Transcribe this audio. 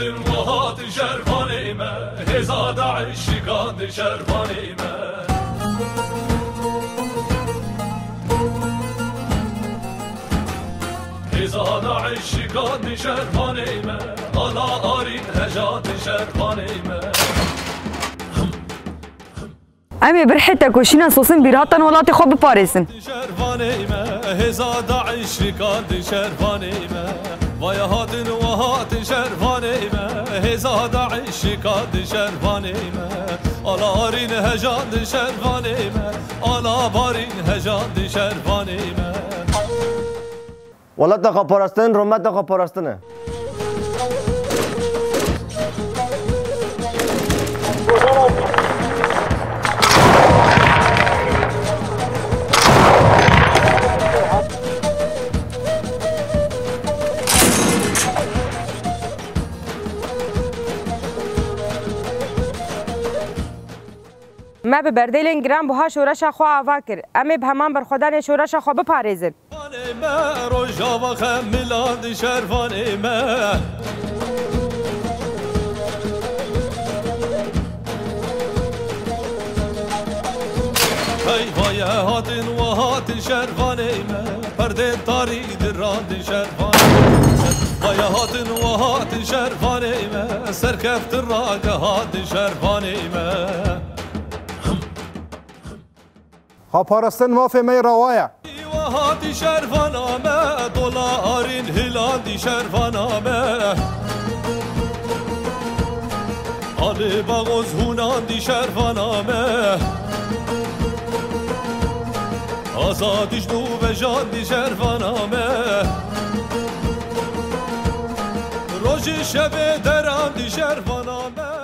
وهات شرفاني ما هزاد عشقان شرفاني ما هزاد عشقان شرفاني ما على آرين هجات شرفاني ما امی برحتك وشینا سوسن بیراتن ولات خوب بپارسن شرفاني ما هزاد عشقان شرفاني ما ويا هاتن وهات شرفاني ما هزاد عشقان شرفاني ما على آرين هجات شرفاني ما على بارين هجات شرفاني ما ولات دقا پرستن رومت دقا پرستنه ما به بردیلین گرام بها شورش خو آوا کر امی به همان برخودان شورش خو بپارزن ما رجا و خملان شرفاني ما هاي ويا هاتن وهات شرفاني ما پرده تاری دران شرفاني ويا هاتن وهات شرفاني ما سركفت الراقه هات شرفاني ما ها پارستن مافه می روایا وهات شرفانامه دولارین هلاندی شرفانامه آل باغوز هوناندی شرفانامه آزادیش دو بجاندی شرفانامه روژی شب دراندی شرفانامه